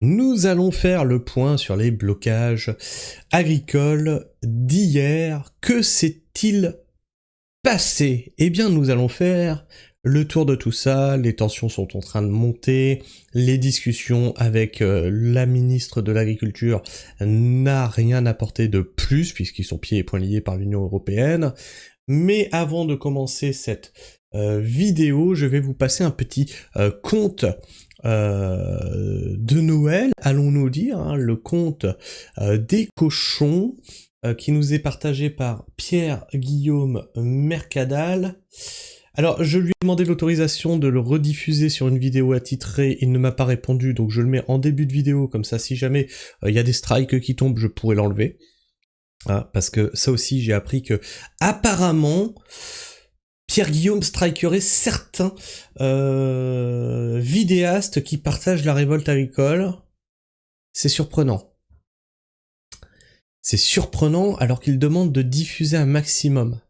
Nous allons faire le point sur les blocages agricoles d'hier. Que s'est-il passé? Eh bien, nous allons faire le tour de tout ça. Les tensions sont en train de monter. Les discussions avec la ministre de l'Agriculture n'a rien apporté de plus, puisqu'ils sont pieds et poings liés par l'Union européenne. Mais avant de commencer cette vidéo, je vais vous passer un petit conte de Noël, allons-nous dire, hein, le conte des cochons, qui nous est partagé par Pierre-Guillaume Mercadal. Alors, je lui ai demandé l'autorisation de le rediffuser sur une vidéo attitrée, il ne m'a pas répondu, donc je le mets en début de vidéo, comme ça, si jamais il y a des strikes qui tombent, je pourrais l'enlever. Ah, parce que ça aussi, j'ai appris que, apparemment, Pierre-Guillaume strikerait certains vidéastes qui partagent la révolte agricole. C'est surprenant. C'est surprenant alors qu'il demande de diffuser un maximum.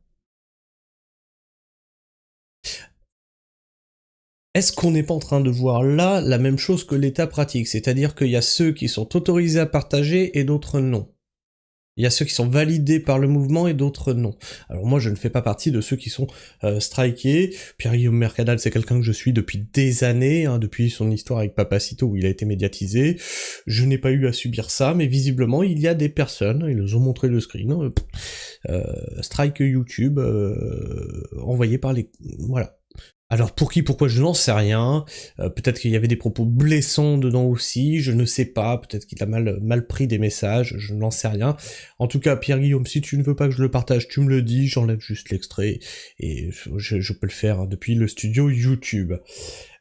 Est-ce qu'on n'est pas en train de voir là la même chose que l'État pratique? C'est-à-dire qu'il y a ceux qui sont autorisés à partager et d'autres non. Il y a ceux qui sont validés par le mouvement et d'autres non. Alors moi, je ne fais pas partie de ceux qui sont strikés. Pierre-Guillaume Mercadal, c'est quelqu'un que je suis depuis des années, hein, depuis son histoire avec Papacito où il a été médiatisé. Je n'ai pas eu à subir ça, mais visiblement, il y a des personnes, ils nous ont montré le screen, strike YouTube, envoyé par les... Voilà. Alors pour qui, pourquoi, je n'en sais rien. Peut-être qu'il y avait des propos blessants dedans aussi, je ne sais pas. Peut-être qu'il a mal pris des messages, je n'en sais rien. En tout cas, Pierre-Guillaume, si tu ne veux pas que je le partage, tu me le dis, j'enlève juste l'extrait, et je peux le faire depuis le studio YouTube.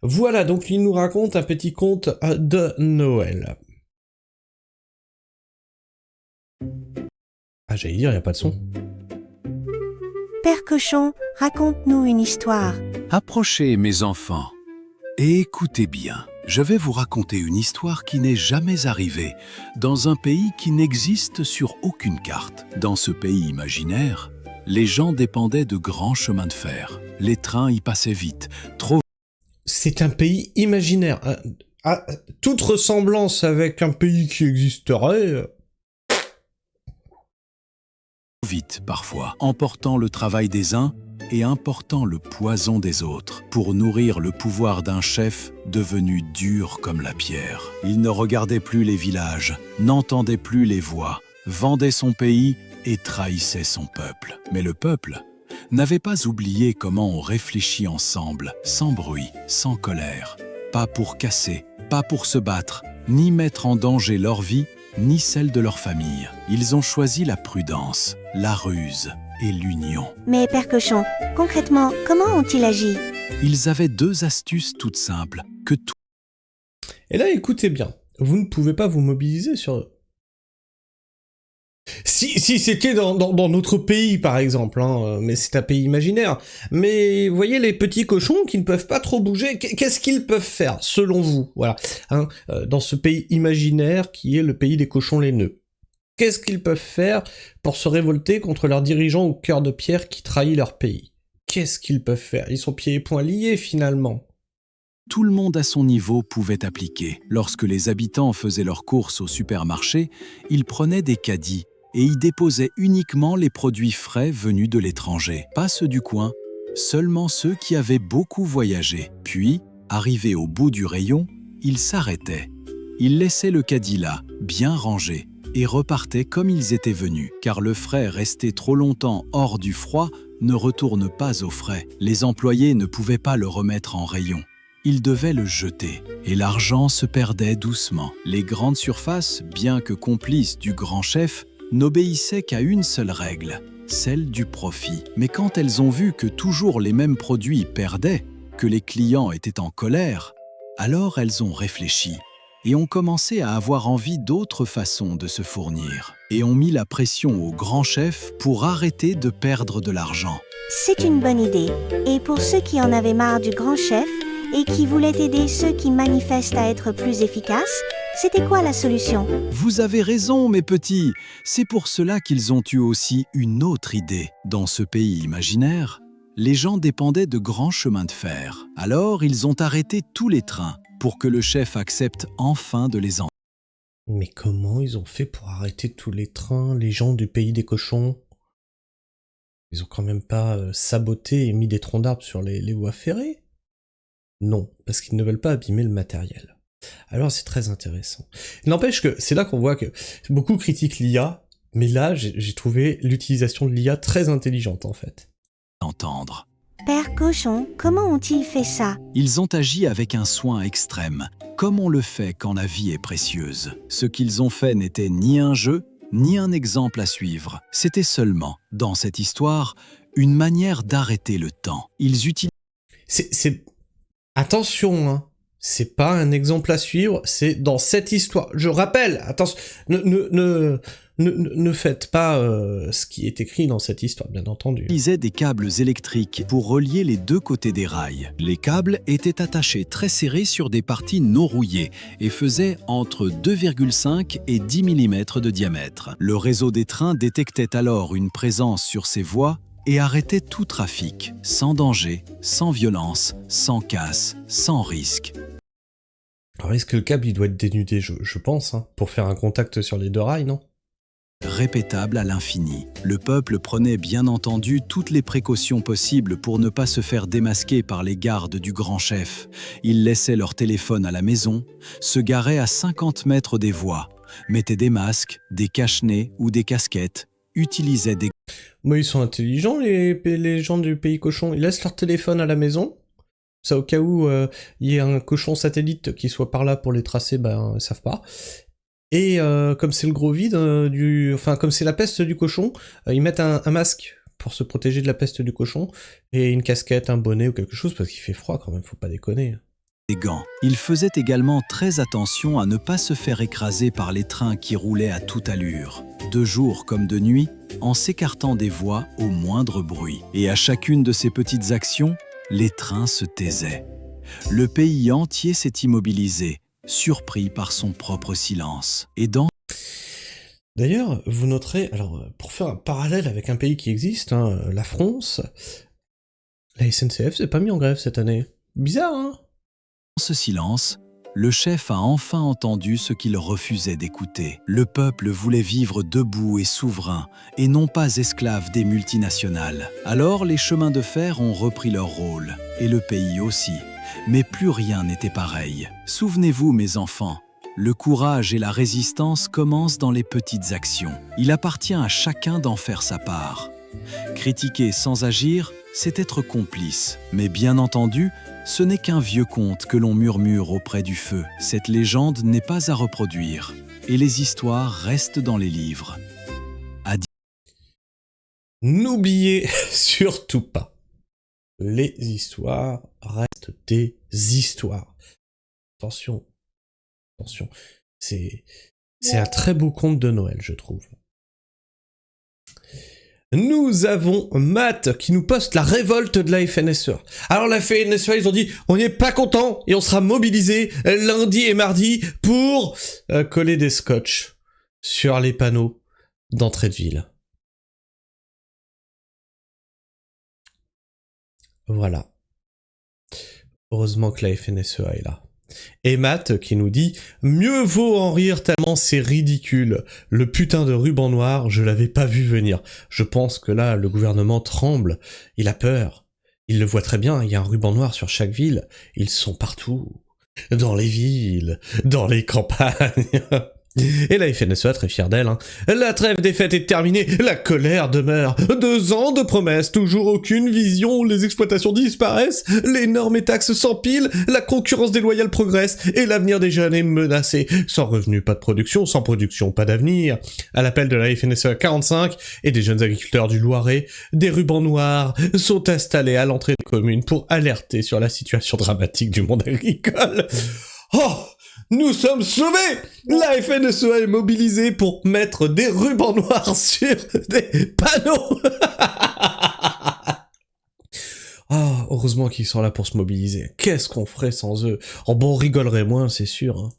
Voilà, donc il nous raconte un petit conte de Noël. Ah, j'allais dire, il n'y a pas de son. Père Cochon, raconte-nous une histoire. Approchez, mes enfants, et écoutez bien. Je vais vous raconter une histoire qui n'est jamais arrivée, dans un pays qui n'existe sur aucune carte. Dans ce pays imaginaire, les gens dépendaient de grands chemins de fer. Les trains y passaient vite, trop C'est un pays imaginaire. Toute ressemblance avec un pays qui existerait... vite parfois, emportant le travail des uns et important le poison des autres, pour nourrir le pouvoir d'un chef devenu dur comme la pierre. Il ne regardait plus les villages, n'entendait plus les voix, vendait son pays et trahissait son peuple. Mais le peuple n'avait pas oublié comment on réfléchit ensemble, sans bruit, sans colère. Pas pour casser, pas pour se battre, ni mettre en danger leur vie, ni celle de leur famille. Ils ont choisi la prudence, la ruse et l'union. Mais Père Cochon, concrètement, comment ont-ils agi? Ils avaient deux astuces toutes simples, que tout... Et là, écoutez bien, vous ne pouvez pas vous mobiliser sur... Si c'était dans notre pays, par exemple, hein, mais c'est un pays imaginaire. Mais, vous voyez, les petits cochons qui ne peuvent pas trop bouger, qu'est-ce qu'ils peuvent faire, selon vous? Voilà, hein, dans ce pays imaginaire qui est le pays des cochons laineux. Qu'est-ce qu'ils peuvent faire pour se révolter contre leurs dirigeants au cœur de pierre qui trahit leur pays? Qu'est-ce qu'ils peuvent faire? Ils sont pieds et poings liés, finalement. Tout le monde à son niveau pouvait appliquer. Lorsque les habitants faisaient leurs courses au supermarché, ils prenaient des caddies et y déposaient uniquement les produits frais venus de l'étranger, pas ceux du coin, seulement ceux qui avaient beaucoup voyagé. Puis, arrivés au bout du rayon, ils s'arrêtaient. Ils laissaient le caddie là, bien rangé, et repartaient comme ils étaient venus, car le frais resté trop longtemps hors du froid ne retourne pas au frais. Les employés ne pouvaient pas le remettre en rayon. Ils devaient le jeter, et l'argent se perdait doucement. Les grandes surfaces, bien que complices du grand chef, n'obéissaient qu'à une seule règle, celle du profit. Mais quand elles ont vu que toujours les mêmes produits perdaient, que les clients étaient en colère, alors elles ont réfléchi et ont commencé à avoir envie d'autres façons de se fournir, et ont mis la pression au grand chef pour arrêter de perdre de l'argent. C'est une bonne idée. Et pour ceux qui en avaient marre du grand chef et qui voulaient aider ceux qui manifestent à être plus efficaces, c'était quoi la solution? Vous avez raison, mes petits. C'est pour cela qu'ils ont eu aussi une autre idée. Dans ce pays imaginaire, les gens dépendaient de grands chemins de fer. Alors, ils ont arrêté tous les trains pour que le chef accepte enfin de les Mais comment ils ont fait pour arrêter tous les trains, les gens du pays des cochons? Ils ont quand même pas saboté et mis des troncs d'arbres sur les voies ferrées? Non, parce qu'ils ne veulent pas abîmer le matériel. Alors c'est très intéressant. Il n'empêche que c'est là qu'on voit que beaucoup critiquent l'IA, mais là j'ai trouvé l'utilisation de l'IA très intelligente en fait. Entendre. Père Cochon, comment ont-ils fait ça? Ils ont agi avec un soin extrême, comme on le fait quand la vie est précieuse. Ce qu'ils ont fait n'était ni un jeu, ni un exemple à suivre. C'était seulement, dans cette histoire, une manière d'arrêter le temps. Ils utilisent C'est... Attention, hein. C'est pas un exemple à suivre, c'est dans cette histoire. Je rappelle, attention, ne faites pas ce qui est écrit dans cette histoire, bien entendu. des câbles électriques pour relier les deux côtés des rails. Les câbles étaient attachés très serrés sur des parties non rouillées et faisaient entre 2,5 et 10 mm de diamètre. Le réseau des trains détectait alors une présence sur ces voies et arrêtait tout trafic, sans danger, sans violence, sans casse, sans risque. Alors est-ce que le câble il doit être dénudé, je pense, hein, pour faire un contact sur les deux rails, non? Répétable à l'infini. Le peuple prenait bien entendu toutes les précautions possibles pour ne pas se faire démasquer par les gardes du grand chef. Ils laissaient leur téléphone à la maison, se garaient à 50 mètres des voies, mettaient des masques, des cache-nez ou des casquettes, utilisaient des... Mais ils sont intelligents les gens du pays cochon, ils laissent leur téléphone à la maison, ça au cas où il y ait un cochon satellite qui soit par là pour les tracer, ben ils savent pas. Et comme c'est le gros vide comme c'est la peste du cochon, ils mettent un masque pour se protéger de la peste du cochon, et une casquette, un bonnet ou quelque chose, parce qu'il fait froid quand même, faut pas déconner. Des gants. Il faisait également très attention à ne pas se faire écraser par les trains qui roulaient à toute allure, de jour comme de nuit, en s'écartant des voies au moindre bruit. Et à chacune de ces petites actions, les trains se taisaient. Le pays entier s'est immobilisé, surpris par son propre silence. Et D'ailleurs, vous noterez, alors pour faire un parallèle avec un pays qui existe, hein, la France, la SNCF s'est pas mis en grève cette année. Bizarre, hein? dans ce silence, le chef a enfin entendu ce qu'il refusait d'écouter. Le peuple voulait vivre debout et souverain, et non pas esclave des multinationales. Alors les chemins de fer ont repris leur rôle, et le pays aussi. Mais plus rien n'était pareil. Souvenez-vous, mes enfants, le courage et la résistance commencent dans les petites actions. Il appartient à chacun d'en faire sa part. Critiquer sans agir, c'est être complice. Mais bien entendu, ce n'est qu'un vieux conte que l'on murmure auprès du feu. Cette légende n'est pas à reproduire, et les histoires restent dans les livres. N'oubliez surtout pas, les histoires restent des histoires. Attention, attention, c'est un très beau conte de Noël, je trouve. Nous avons Matt qui nous poste la révolte de la FNSEA. Alors la FNSEA, ils ont dit, on n'est pas content et on sera mobilisé lundi et mardi pour coller des scotch sur les panneaux d'entrée de ville. Voilà. Heureusement que la FNSEA est là. Et Matt qui nous dit « Mieux vaut en rire tellement c'est ridicule. Le putain de ruban noir, je l'avais pas vu venir. » Je pense que là, le gouvernement tremble. Il a peur. Il le voit très bien, il y a un ruban noir sur chaque ville. Ils sont partout. Dans les villes, dans les campagnes. Et la FNSEA, très fière d'elle, hein. La trêve des fêtes est terminée, la colère demeure. 2 ans de promesses, toujours aucune vision, les exploitations disparaissent, les normes et taxes s'empilent, la concurrence déloyale progresse, et l'avenir des jeunes est menacé. Sans revenus, pas de production, sans production, pas d'avenir. À l'appel de la FNSEA 45 et des jeunes agriculteurs du Loiret, des rubans noirs sont installés à l'entrée des communes pour alerter sur la situation dramatique du monde agricole. Oh! Nous sommes sauvés! La FNSEA est mobilisée pour mettre des rubans noirs sur des panneaux. Ah, heureusement qu'ils sont là pour se mobiliser. Qu'est-ce qu'on ferait sans eux? Oh bon, on rigolerait moins, c'est sûr. Hein.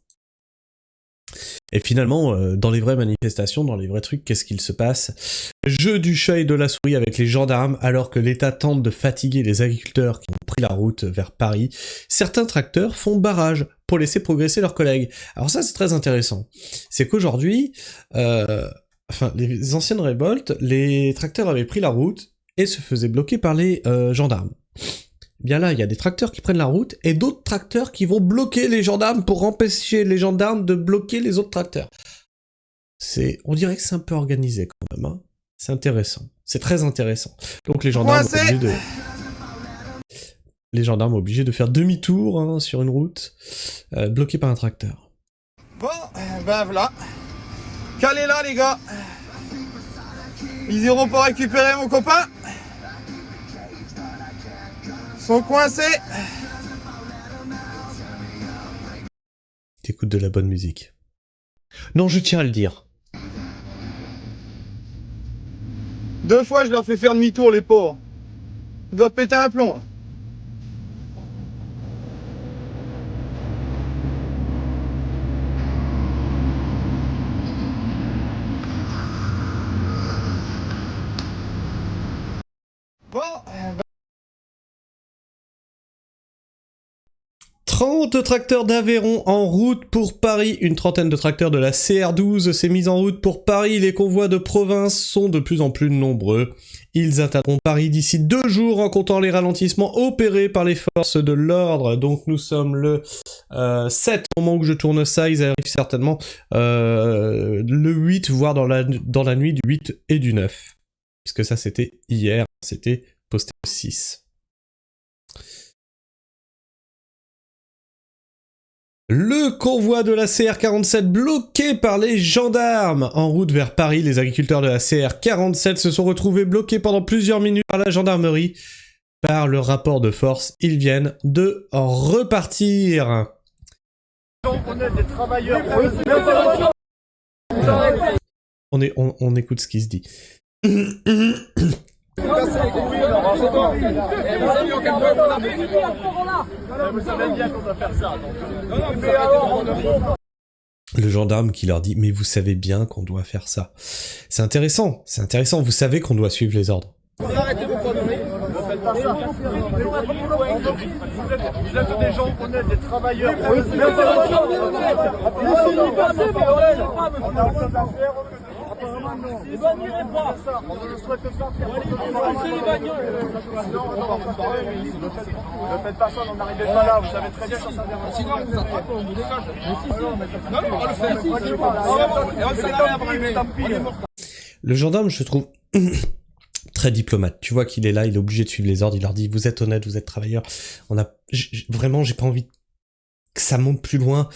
Et finalement, dans les vraies manifestations, dans les vrais trucs, qu'est-ce qu'il se passe? Jeu du chat et de la souris avec les gendarmes, alors que l'État tente de fatiguer les agriculteurs qui ont pris la route vers Paris. Certains tracteurs font barrage pour laisser progresser leurs collègues. Alors ça, c'est très intéressant. C'est qu'aujourd'hui, les anciennes révoltes, les tracteurs avaient pris la route et se faisaient bloquer par les gendarmes. Bien là, il y a des tracteurs qui prennent la route et d'autres tracteurs qui vont bloquer les gendarmes pour empêcher les gendarmes de bloquer les autres tracteurs. On dirait que c'est un peu organisé quand même, hein. C'est intéressant. C'est très intéressant. Donc les gendarmes obligés de faire demi-tour, hein, sur une route, bloquée par un tracteur. Bon, ben voilà. Calez là les gars. Ils iront pour récupérer mon copain. Sont coincés. T'écoutes de la bonne musique. Non, je tiens à le dire. 2 fois je leur fais faire demi-tour les pauvres. Ils doivent péter un plomb. Bon, 30 tracteurs d'Aveyron en route pour Paris. Une trentaine de tracteurs de la CR12 s'est mise en route pour Paris. Les convois de province sont de plus en plus nombreux. Ils atteindront Paris d'ici 2 jours en comptant les ralentissements opérés par les forces de l'ordre. Donc nous sommes le 7 au moment où je tourne ça. Ils arrivent certainement le 8, voire dans la nuit du 8 et du 9. Puisque ça c'était hier, c'était posté au 6. Le convoi de la CR47 bloqué par les gendarmes. En route vers Paris, les agriculteurs de la CR47 se sont retrouvés bloqués pendant plusieurs minutes par la gendarmerie. Par le rapport de force, ils viennent de repartir. on est des travailleurs. On écoute ce qui se dit. Le gendarme qui leur dit « Mais vous savez bien qu'on doit faire ça. » C'est intéressant, vous savez qu'on doit suivre les ordres. Vous arrêtez vos conneries, ne faites pas ça. Vous êtes des gens honnêtes, des travailleurs. On a autre chose à faire. On ne le souhaite pas. Ne faites pas ça, on n'arrivait pas là. Vous savez très bien quand ça vient. Sinon, on vous attrape, on vous dégage. Le gendarme, je trouve très diplomate. Tu vois qu'il est là, il est obligé de suivre les ordres. Il leur dit « Vous êtes honnête, vous êtes travailleurs. Vraiment, j'ai pas envie que ça monte plus loin.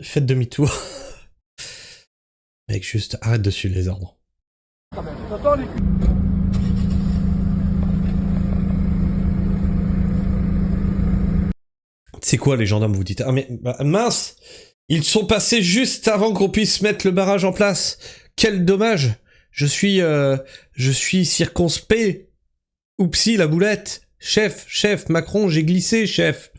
Faites demi-tour. » Mec, juste arrête de suivre les ordres. C'est quoi les gendarmes, vous dites? Ah mais mince, ils sont passés juste avant qu'on puisse mettre le barrage en place. Quel dommage. Je suis circonspect. Oupsie, la boulette. Chef, Macron, j'ai glissé, chef.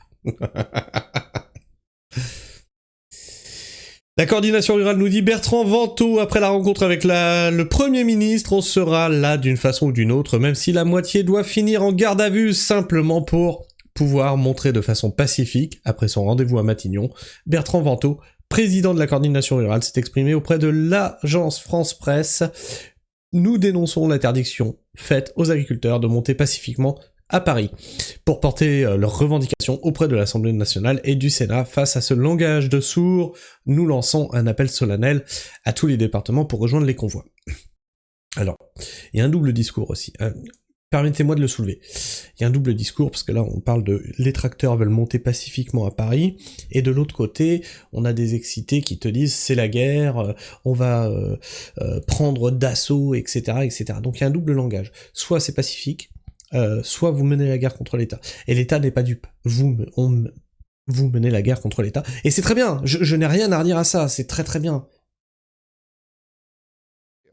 La coordination rurale nous dit Bertrand Vantaux, après la rencontre avec le Premier ministre, on sera là d'une façon ou d'une autre, même si la moitié doit finir en garde à vue, simplement pour pouvoir montrer de façon pacifique, après son rendez-vous à Matignon. Bertrand Vantaux, président de la coordination rurale, s'est exprimé auprès de l'agence France Presse. Nous dénonçons l'interdiction faite aux agriculteurs de monter pacifiquement à Paris, pour porter leurs revendications auprès de l'Assemblée nationale et du Sénat. Face à ce langage de sourds, nous lançons un appel solennel à tous les départements pour rejoindre les convois. Alors, il y a un double discours aussi. Permettez-moi de le soulever. Il y a un double discours, parce que là, on parle de les tracteurs veulent monter pacifiquement à Paris, et de l'autre côté, on a des excités qui te disent c'est la guerre, on va prendre d'assaut, etc., etc. Donc il y a un double langage. Soit c'est pacifique, soit vous menez la guerre contre l'État. Et l'État n'est pas dupe. Vous menez la guerre contre l'État. Et c'est très bien, je n'ai rien à redire à ça, c'est très très bien.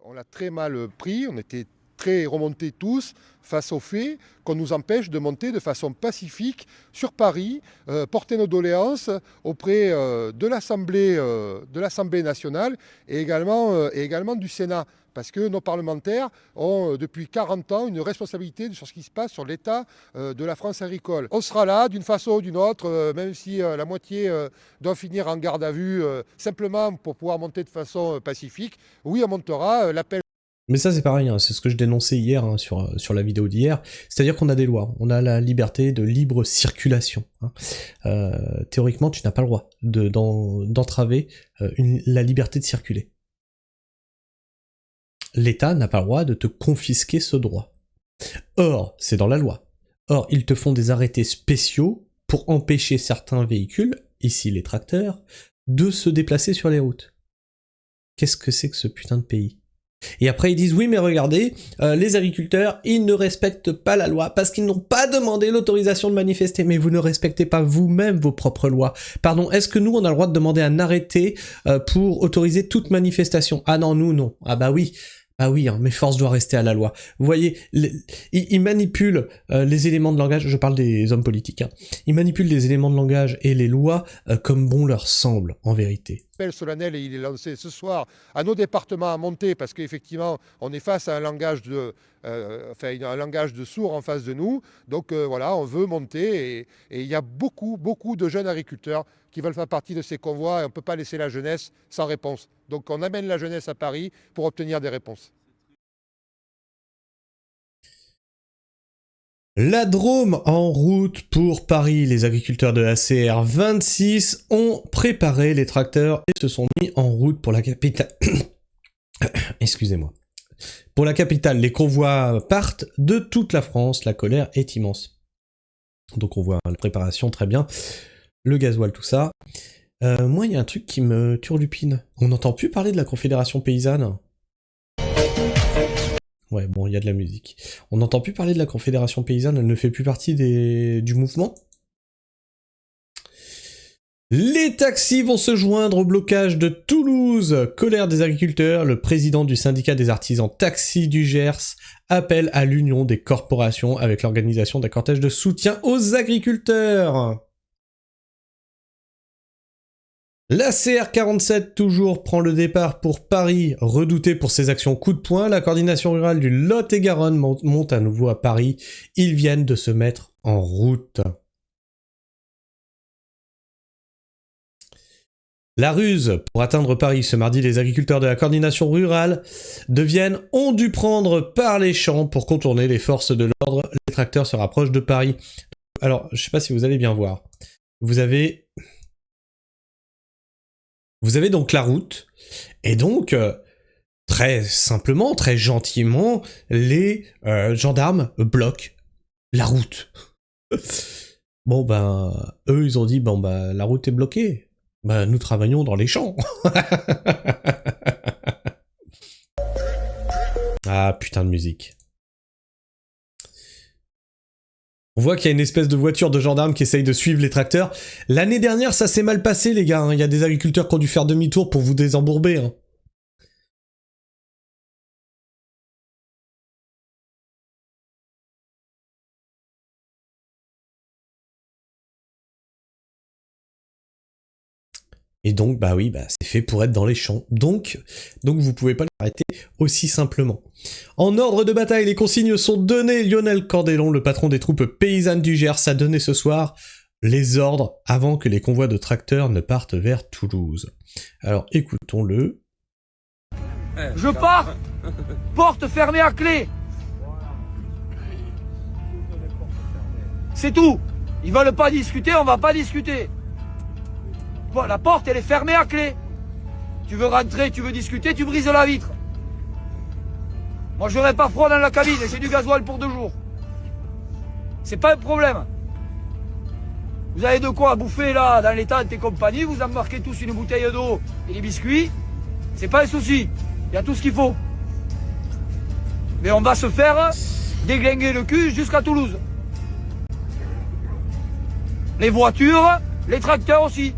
On l'a très mal pris, on était prêts et remonter tous face au fait qu'on nous empêche de monter de façon pacifique sur Paris, porter nos doléances auprès de l'Assemblée nationale et également du Sénat. Parce que nos parlementaires ont depuis 40 ans une responsabilité sur ce qui se passe sur l'état de la France agricole. On sera là d'une façon ou d'une autre, même si la moitié doit finir en garde à vue, simplement pour pouvoir monter de façon pacifique. Oui, on montera, l'appel. Mais ça c'est pareil, hein, c'est ce que je dénonçais hier hein, sur la vidéo d'hier, c'est-à-dire qu'on a des lois, on a la liberté de libre circulation. Hein. Théoriquement, tu n'as pas le droit d'entraver la liberté de circuler. L'État n'a pas le droit de te confisquer ce droit. Or, c'est dans la loi. Or, ils te font des arrêtés spéciaux pour empêcher certains véhicules, ici les tracteurs, de se déplacer sur les routes. Qu'est-ce que c'est que ce putain de pays ? Et après ils disent oui mais regardez, les agriculteurs ils ne respectent pas la loi parce qu'ils n'ont pas demandé l'autorisation de manifester. Mais vous ne respectez pas vous-même vos propres lois. Pardon, est-ce que nous on a le droit de demander un arrêté pour autoriser toute manifestation? Ah non, nous non. Ah bah oui. Ah oui, hein, mais force doit rester à la loi. Vous voyez, ils manipulent les éléments de langage, je parle des hommes politiques, hein. Ils manipulent les éléments de langage et les lois comme bon leur semble, en vérité. L'appel solennel, et il est lancé ce soir à nos départements à monter, parce qu'effectivement, on est face à un langage de sourds en face de nous. Donc voilà, on veut monter, et il y a beaucoup de jeunes agriculteurs qui veulent faire partie de ces convois, et on ne peut pas laisser la jeunesse sans réponse. Donc on amène la jeunesse à Paris pour obtenir des réponses. La Drôme en route pour Paris. Les agriculteurs de la CR26 ont préparé les tracteurs et se sont mis en route pour la capitale. Excusez-moi. Pour la capitale, les convois partent de toute la France. La colère est immense. Donc on voit la préparation très bien. Le gasoil, tout ça. Moi, il y a un truc qui me turlupine. On n'entend plus parler de la Confédération paysanne. Ouais, bon, il y a de la musique. On n'entend plus parler de la Confédération paysanne, elle ne fait plus partie du mouvement. Les taxis vont se joindre au blocage de Toulouse. Colère des agriculteurs, le président du syndicat des artisans taxis du Gers appelle à l'union des corporations avec l'organisation d'un cortège de soutien aux agriculteurs. La CR47 toujours prend le départ pour Paris, redoutée pour ses actions coup de poing. La coordination rurale du Lot-et-Garonne monte à nouveau à Paris. Ils viennent de se mettre en route. La ruse pour atteindre Paris. Ce mardi, les agriculteurs de la coordination rurale ont dû prendre par les champs pour contourner les forces de l'ordre. Les tracteurs se rapprochent de Paris. Alors, je sais pas si vous allez bien voir. Vous avez donc la route, et donc, très simplement, très gentiment, les gendarmes bloquent la route. Bon ben, eux ils ont dit, bon ben, la route est bloquée, ben nous travaillons dans les champs. Ah putain de musique. On voit qu'il y a une espèce de voiture de gendarme qui essaye de suivre les tracteurs. L'année dernière, ça s'est mal passé, les gars. Hein. Il y a des agriculteurs qui ont dû faire demi-tour pour vous désembourber. Hein. Et donc, bah oui, bah c'est fait pour être dans les champs. Donc vous pouvez pas l'arrêter aussi simplement. En ordre de bataille, les consignes sont données. Lionel Cordélon, le patron des troupes paysannes du Gers, a donné ce soir les ordres avant que les convois de tracteurs ne partent vers Toulouse. Alors écoutons-le. Je pars, porte fermée à clé. C'est tout. Ils veulent pas discuter, on va pas discuter. Bon, la porte, elle est fermée à clé. Tu veux rentrer, tu veux discuter, tu brises la vitre. Moi, je n'aurai pas froid dans la cabine, j'ai du gasoil pour 2 jours. C'est pas un problème. Vous avez de quoi bouffer là, dans les tentes et compagnie, vous embarquez tous une bouteille d'eau et des biscuits. C'est pas un souci, il y a tout ce qu'il faut. Mais on va se faire déglinguer le cul jusqu'à Toulouse. Les voitures, les tracteurs aussi.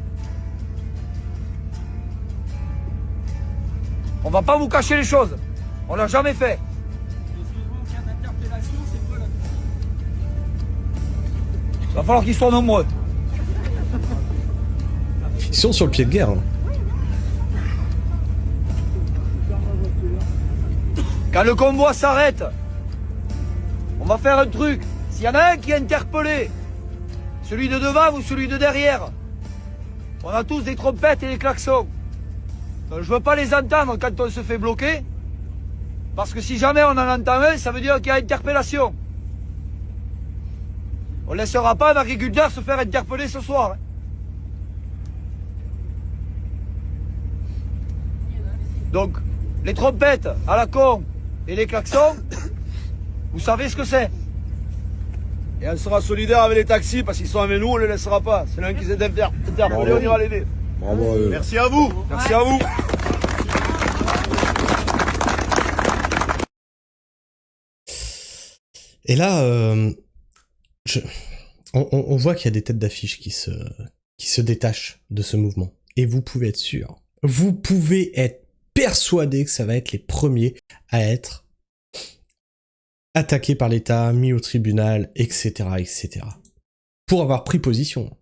On va pas vous cacher les choses. On l'a jamais fait. Va falloir qu'ils soient nombreux. Ils sont sur le pied de guerre. Hein. Quand le convoi s'arrête, on va faire un truc. S'il y en a un qui est interpellé, celui de devant ou celui de derrière, on a tous des trompettes et des klaxons. Donc, je veux pas les entendre quand on se fait bloquer, parce que si jamais on en entend un, ça veut dire qu'il y a interpellation. On laissera pas un agriculteur se faire interpeller ce soir. Hein. Donc, les trompettes à la con et les klaxons, vous savez ce que c'est. Et on sera solidaire avec les taxis parce qu'ils sont avec nous, on ne les laissera pas. C'est l'un qui s'est interpellé, on ira l'aider. Bravo. Merci à vous. Merci à vous. Et là, on voit qu'il y a des têtes d'affiche qui se détachent de ce mouvement. Et vous pouvez être sûr, vous pouvez être persuadé que ça va être les premiers à être attaqués par l'État, mis au tribunal, etc., etc. Pour avoir pris position.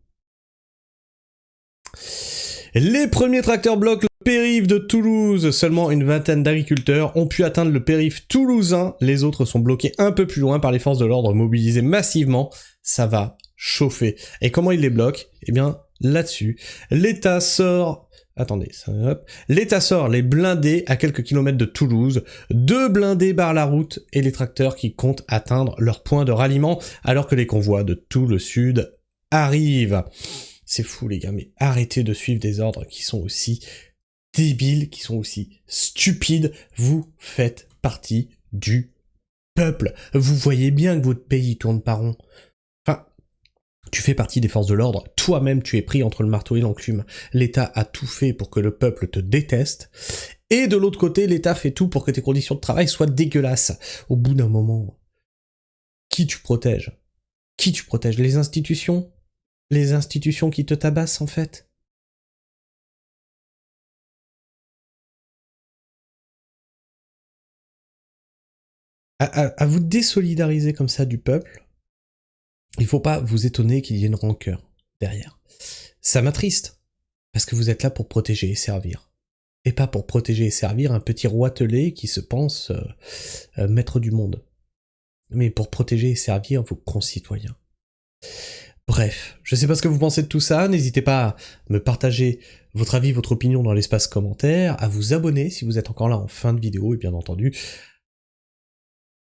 Les premiers tracteurs bloquent le périph' de Toulouse. Seulement une vingtaine d'agriculteurs ont pu atteindre le périph' toulousain. Les autres sont bloqués un peu plus loin par les forces de l'ordre mobilisées massivement. Ça va chauffer. Et comment ils les bloquent? Eh bien, là-dessus, l'État sort... Attendez, hop. L'État sort les blindés à quelques kilomètres de Toulouse. 2 blindés barrent la route et les tracteurs qui comptent atteindre leur point de ralliement alors que les convois de tout le sud arrivent. C'est fou les gars, mais arrêtez de suivre des ordres qui sont aussi débiles, qui sont aussi stupides. Vous faites partie du peuple. Vous voyez bien que votre pays tourne pas rond. Enfin, tu fais partie des forces de l'ordre. Toi-même, tu es pris entre le marteau et l'enclume. L'État a tout fait pour que le peuple te déteste. Et de l'autre côté, l'État fait tout pour que tes conditions de travail soient dégueulasses. Au bout d'un moment, qui tu protèges? Qui tu protèges? Les institutions? Les institutions qui te tabassent, en fait. À vous désolidariser comme ça du peuple, il faut pas vous étonner qu'il y ait une rancœur derrière. Ça m'attriste, parce que vous êtes là pour protéger et servir. Et pas pour protéger et servir un petit roitelet qui se pense maître du monde. Mais pour protéger et servir vos concitoyens. Bref, je sais pas ce que vous pensez de tout ça, n'hésitez pas à me partager votre avis, votre opinion dans l'espace commentaire, à vous abonner si vous êtes encore là en fin de vidéo, et bien entendu,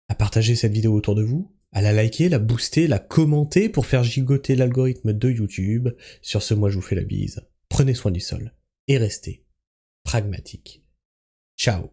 à partager cette vidéo autour de vous, à la liker, la booster, la commenter pour faire gigoter l'algorithme de YouTube. Sur ce, moi je vous fais la bise, prenez soin du sol, et restez pragmatique. Ciao.